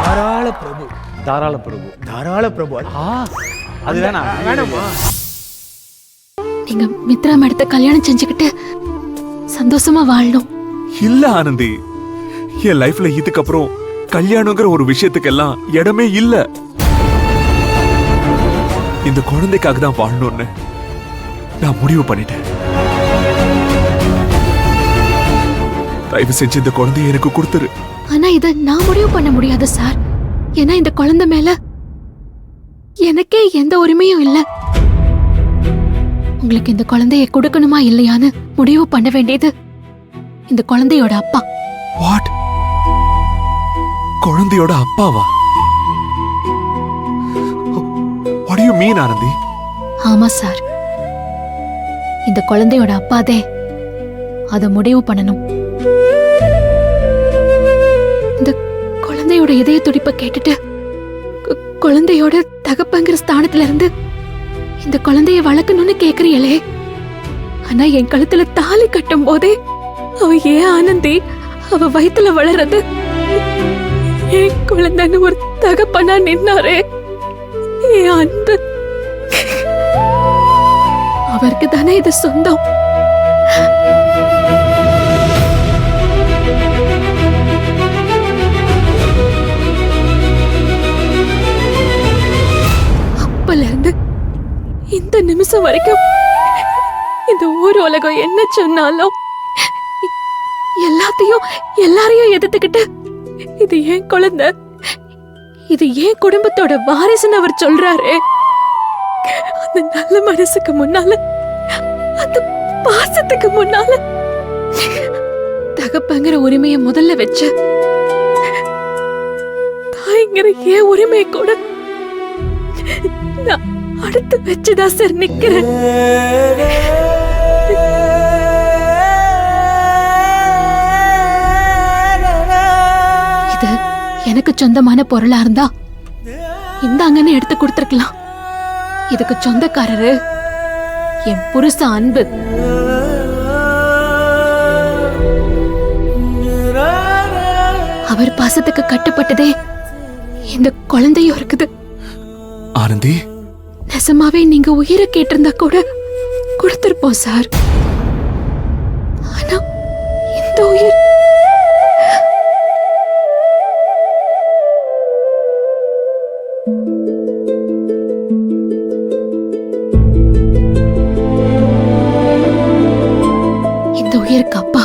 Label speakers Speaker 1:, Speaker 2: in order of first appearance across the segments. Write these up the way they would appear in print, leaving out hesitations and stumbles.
Speaker 1: தாராள பிரபு.
Speaker 2: தாராள பிரபு.
Speaker 1: தாராள பிரபு.
Speaker 2: அது
Speaker 1: வேணாமா?
Speaker 3: நீங்க மித்ரா மேடத்தை கல்யாணம் செஞ்சுக்கிட்டு சந்தோஷமா வாழணும்.
Speaker 4: இல்ல ஆனந்தி, என் லைஃப்ல இதுக்கப்புறம் கல்யாணங்கிற ஒரு விஷயத்துக்கெல்லாம் இடமே இல்ல. இந்த குழந்தைக்காக தான் வாழணும்னு நான் முடிவு பண்ணிட்டேன். தயவு செஞ்சு இந்த குழந்தைய எனக்கு கொடுத்துரு.
Speaker 3: ஆனா இத நான் முடிவு பண்ண முடியாது சார். ஏன்னா இந்த குழந்தை மேல எனக்கே எந்த உரிமையும் இல்ல. உங்களுக்கு இந்த குழந்தைய கொடுக்கணுமா இல்லையான்னு முடிவு பண்ண வேண்டியது இந்த குழந்தையோட அப்பா.
Speaker 4: வாட்? குழந்தையோட அப்பாவா? What do you mean, Anandhi?
Speaker 3: ஆமா சார், இந்த குழந்தையோட அப்பாதே அத முடிவு பண்ணணும். இந்த குழந்தையோட இதய துடிப்பை கேட்டுட்டு குழந்தையோட தகப்பங்கிற ஸ்தானத்துல இருந்து இந்த குழந்தைய வளர்க்கணும்னு கேக்குறீங்களே, ஆனா என் கழுத்துல தாலி கட்டும் போதே அவ ஏன் ஆனந்தி அவ வயித்துல வளர்றது என் குழந்தைன்னு ஒரு தகப்பனா நின்னாரே, என் அன்பு அவருக்கு தானே இது சொந்தம். அப்பல இருந்து இந்த நிமிஷம் வரைக்கும் இந்த ஊர் உலகம் என்ன சொன்னாலும் எல்லாரையும் எதிர்த்துக்கிட்டு இது ஏன் குழந்தை, இது ஏன் குடும்பத்தோட வாரிசுன்னு அவர் சொல்றாரு. அந்த நல்ல மனசுக்கு முன்னால, அந்த பாசத்துக்கு முன்னால தகப்பங்கிற உரிமைய முதல்ல வச்ச தாய்ங்கிற ஏன் உரிமையை கூட நான் அடுத்து வச்சுதான் சார் நிக்கிறேன். இது எனக்கு சொந்தமான பொருளா இருந்தா இந்தாங்கன்னு எடுத்து கொடுத்திருக்கலாம். இதுக்கு சொந்தக்காரரு என் புருஷ அன்பு. அவர் பாசத்துக்கு கட்டுப்பட்டதே இந்த குழந்தையும் இருக்குது.
Speaker 4: ஆனந்தி,
Speaker 3: நெசமாவே நீங்க உயிரை கேட்டிருந்தா கூட கொடுத்திருப்போம் சார். ஆனா இந்த உயிர் உயிருக்கு அப்பா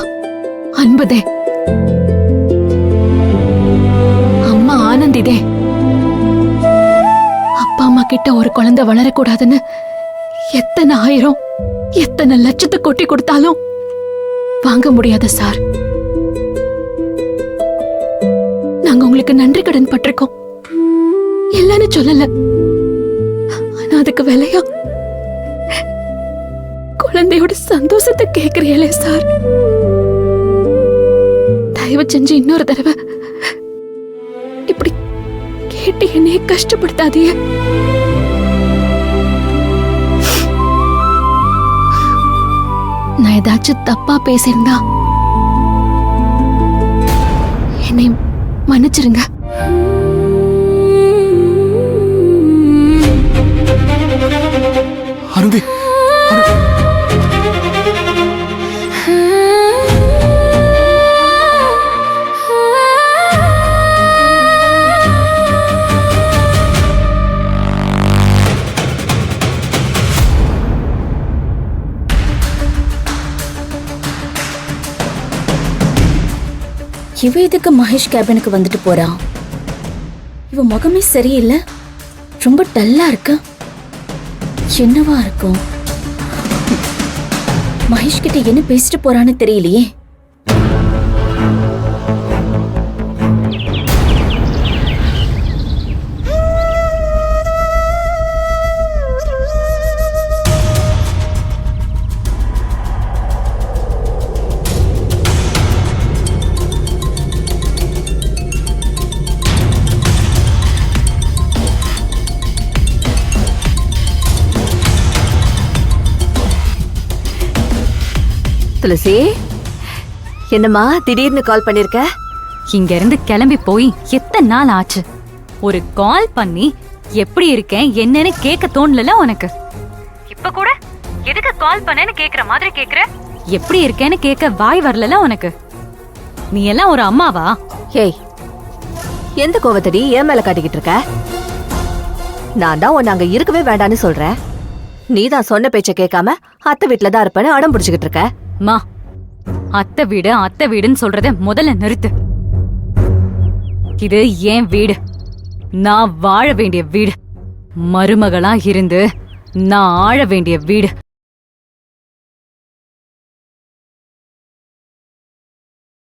Speaker 3: அன்புதே, அம்மா ஆனந்திதே. அப்பா அம்மா கிட்ட ஒரு குழந்தை வளரக்கூடாதுன்னு எத்தனை ஆயிரம் எத்தனை லட்சத்தை கொட்டி கொடுத்தாலும் வாங்க முடியாத சார். நாங்க உங்களுக்கு நன்றி கடன் பட்டிருக்கோம் இல்லன்னு சொல்லல. ஆனா அதுக்கு விலையா குழந்தையோட சந்தோஷத்தை கேக்குறீங்களே சார். தயவு செஞ்சு இன்னொரு தடவை இப்படி கேட்டு என்னைய கஷ்டப்படுத்தாதீங்க. நான் ஏதாச்சும் தப்பா பேசியிருந்தா என்னை மன்னிச்சிருங்க.
Speaker 4: ஆனந்தி,
Speaker 5: இவ எதுக்கு மகேஷ் கேபினுக்கு வந்துட்டு போறான்? இவ முகமே சரியில்லை, ரொம்ப டல்லா இருக்கு. என்னவா இருக்கும்? மகேஷ் கிட்ட என்ன பேசிட்டு போறான்னு தெரியலையே.
Speaker 6: துளசி, என்னம்மா திடீர்னு கால் பண்ணிருக்க?
Speaker 7: இங்க இருந்து கிளம்பி போய் எத்தனை நாள் ஆச்சு? ஒரு கால் பண்ணி எப்படி இருக்கேன் என்னன்னு கேட்க தோணல உனக்கு? இப்ப கூட எதுக்கு கால் பண்ணேன்னு கேக்குற மாதிரி கேக்குற? எப்படி இருக்கேன்னு கேட்க வாய் வரல உனக்கு? நீ எல்லாம் ஒரு அம்மாவா?
Speaker 6: ஏய், எந்த கோவத்தடி ஏன் மேல காட்டிக்கிட்டு இருக்க? நான் தான் உன்னை அங்க இருக்கவே வேண்டான்னு சொல்றேன். நீ தான் சொன்ன பேச்ச கேட்காம அத்தை வீட்டுல தான் இருப்பேன்னு அடம் பிடிச்சுக்கிட்டு இருக்க.
Speaker 7: மா, அத்தை வீடுன்னு சொல்றத முதல்ல நிறுத்து. இது என் வீடு, நான் வாழ வேண்டிய வீடு. மருமகளா இருந்து நான் ஆழ வேண்டிய வீடு.